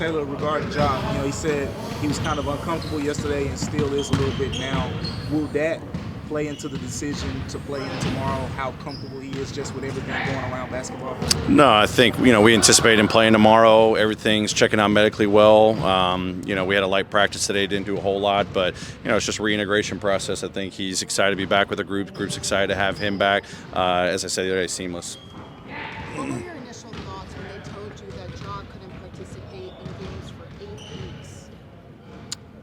Taylor, regarding Ja, he said he was kind of uncomfortable yesterday and still is a little bit now. Will that play into the decision to play in tomorrow, how comfortable he is just with everything going around basketball? No, I think, we anticipate him playing tomorrow. Everything's checking out medically well. We had a light practice today, didn't do a whole lot, but, it's just a reintegration process. I think he's excited to be back with the group. The group's excited to have him back. As I said the other day, seamless. What were your initial thoughts when they told you that Ja couldn't participate in games for 8 weeks?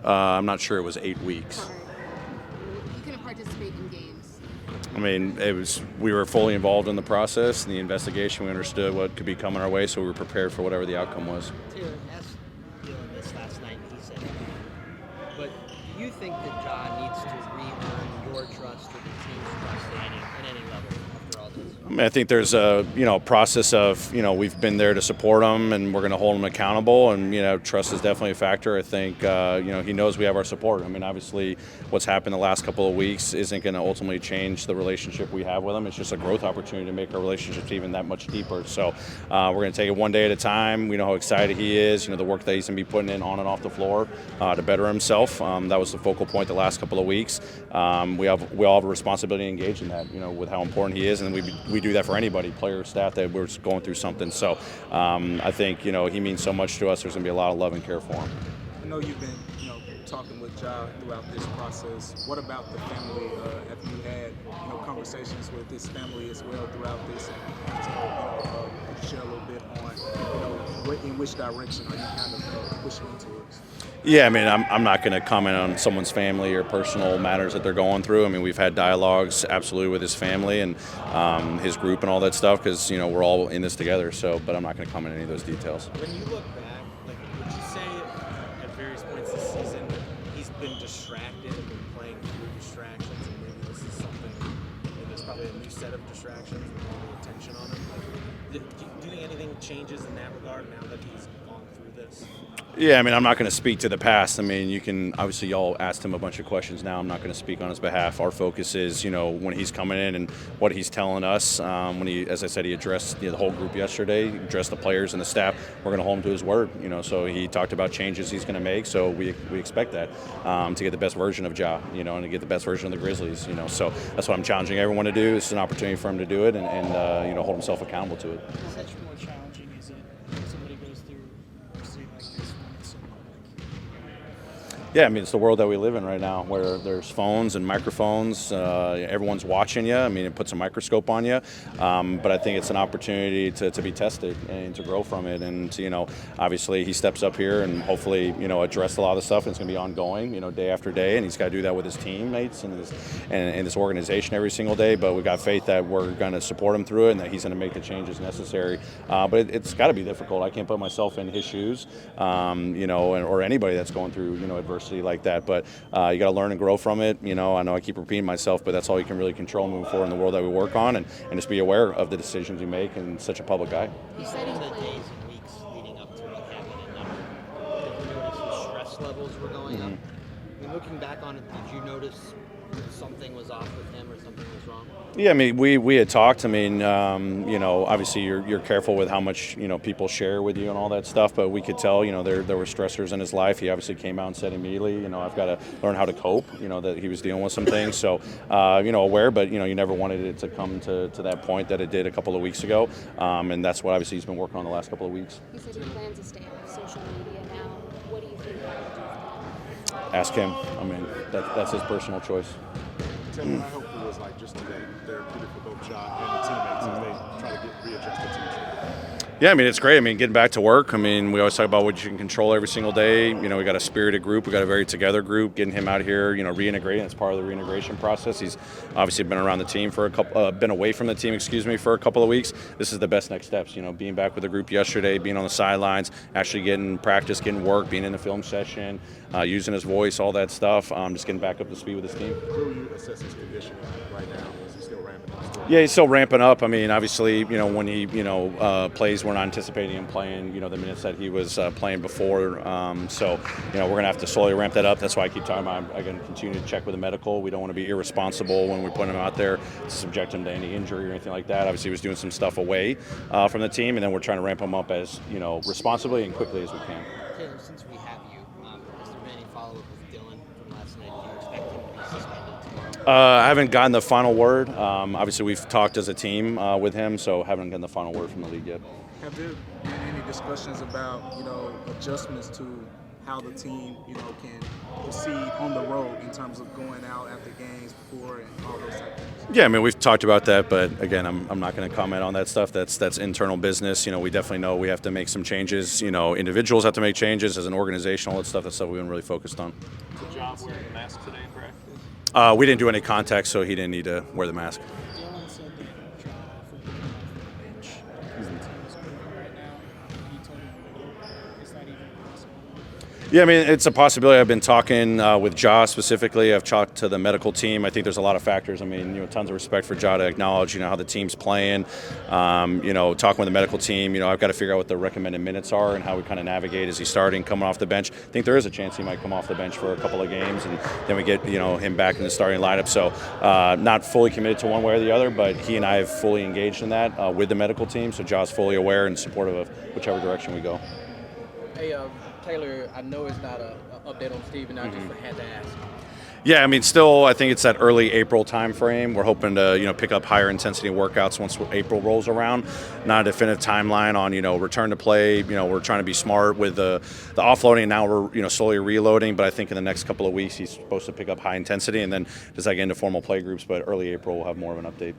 I'm not sure it was 8 weeks. Sorry. He couldn't participate in games. We were fully involved in the process and the investigation. We understood what could be coming our way, so we were prepared for whatever the outcome was. Taylor, asked Dylan this last night, and he said, but do you think that Ja needs to re-earn your trust or the team's trust at any level after all this? I think there's a process of we've been there to support him and we're going to hold him accountable, and trust is definitely a factor. I think he knows we have our support. Obviously what's happened the last couple of weeks isn't going to ultimately change the relationship we have with him. It's just a growth opportunity to make our relationships even that much deeper. So we're going to take it one day at a time. We know how excited he is. The work that he's going to be putting in on and off the floor to better himself. That was the focal point the last couple of weeks. We all have a responsibility to engage in that. With how important he is, and we do that for anybody, player, staff, that we're going through something. So I think he means so much to us. There's going to be a lot of love and care for him. I know you've been talking with Ja throughout this process. What about the family? Have you had conversations with his family as well throughout this? And share a little bit on in which direction are you kind of pushing into it? Yeah, I'm not going to comment on someone's family or personal matters that they're going through. We've had dialogues absolutely with his family and his group and all that stuff, because we're all in this together. So, but I'm not going to comment on any of those details. When you look back, would you say at various points this season he's been distracted and been playing through distractions, and maybe this is something? There's probably a new set of distractions with all the attention on him. Do you think anything changes in that regard now that he's gone through this? Yeah, I'm not going to speak to the past. You can obviously, y'all asked him a bunch of questions now. I'm not going to speak on his behalf. Our focus is, when he's coming in and what he's telling us. When he, as I said, he addressed the whole group yesterday, addressed the players and the staff. We're going to hold him to his word. So he talked about changes he's going to make. So we expect that to get the best version of Ja, and to get the best version of the Grizzlies. So that's what I'm challenging everyone to do. It's an opportunity for him to do it and hold himself accountable to it. How much more challenging is it when somebody goes through adversity like this when it's so public? Yeah, it's the world that we live in right now, where there's phones and microphones. Everyone's watching you. It puts a microscope on you. But I think it's an opportunity to be tested and to grow from it. And obviously he steps up here and hopefully address a lot of the stuff. And it's going to be ongoing, day after day. And he's got to do that with his teammates and this organization every single day. But we've got faith that we're going to support him through it and that he's going to make the changes necessary. But it's got to be difficult. I can't put myself in his shoes, or anybody that's going through adversity like that, but you got to learn and grow from it. I know I keep repeating myself, but that's all you can really control moving forward in the world that we work on, and just be aware of the decisions you make and such a public guy. You said in the days and weeks leading up to what happened in Denver, did you notice the stress levels were going up? Looking back on it, did you notice something was off with him or something was wrong? Yeah, we had talked. Obviously you're careful with how much people share with you and all that stuff, but we could tell there were stressors in his life. He obviously came out and said immediately, I've got to learn how to cope. That he was dealing with some things. So aware, but you never wanted it to come to that point that it did a couple of weeks ago, and that's what obviously he's been working on the last couple of weeks. He said he plans to stay off social media now. What do you think that will do for him? Ask him. That's his personal choice. Taylor, I hope it was just today therapeutic for both Ja and the teammates as they try to get readjusted to each other. Yeah, it's great. Getting back to work. We always talk about what you can control every single day. We got a spirited group. We got a very together group. Getting him out here, reintegrating. That's part of the reintegration process. He's obviously been around the team been away from the team, for a couple of weeks. This is the best next steps. Being back with the group yesterday, being on the sidelines, actually getting practice, getting work, being in the film session, using his voice, all that stuff. Just getting back up to speed with his team. Who you assess his condition right now? Is he still ramping Yeah, he's still ramping up. I mean, obviously, when he, plays, we're not anticipating him playing, the minutes that he was playing before. So, we're going to have to slowly ramp that up. That's why I keep talking about I'm going to continue to check with the medical. We don't want to be irresponsible when we put him out there to subject him to any injury or anything like that. Obviously, he was doing some stuff away from the team, and then we're trying to ramp him up as, responsibly and quickly as we can. Taylor, since we have you, has there been any follow-up with Dylan from last night? Do you expect him to be suspended tomorrow? I haven't gotten the final word. Obviously, we've talked as a team with him, so haven't gotten the final word from the league yet. Have there been any discussions about, adjustments to how the team, can proceed on the road in terms of going out after games before and all those type of things? Yeah, I mean, we've talked about that, but again, I'm not going to comment on that stuff. That's internal business. We definitely know we have to make some changes. Individuals have to make changes as an organization. All that stuff. That's stuff we've been really focused on. Good job wearing the mask today in practice. We didn't do any contact, so he didn't need to wear the mask. Dylan said that Ja offered to come off the bench because the team is hurting right now. He told him no. Is that even possible? Yeah, I mean, it's a possibility. I've been talking with Ja specifically. I've talked to the medical team. I think there's a lot of factors. I mean, tons of respect for Ja to acknowledge, how the team's playing. Talking with the medical team, I've got to figure out what the recommended minutes are and how we kind of navigate. Is he starting, coming off the bench? I think there is a chance he might come off the bench for a couple of games, and then we get, him back in the starting lineup. So not fully committed to one way or the other, but he and I have fully engaged in that with the medical team. So Ja's fully aware and supportive of whichever direction we go. Hey, Taylor, I know it's not an update on Steve, and I just had to ask. Yeah, I mean, still, I think it's that early April time frame. We're hoping to, pick up higher intensity workouts once April rolls around. Not a definitive timeline on, return to play. We're trying to be smart with the offloading. Now we're, slowly reloading. But I think in the next couple of weeks, he's supposed to pick up high intensity, and then just get into formal play groups. But early April, we'll have more of an update.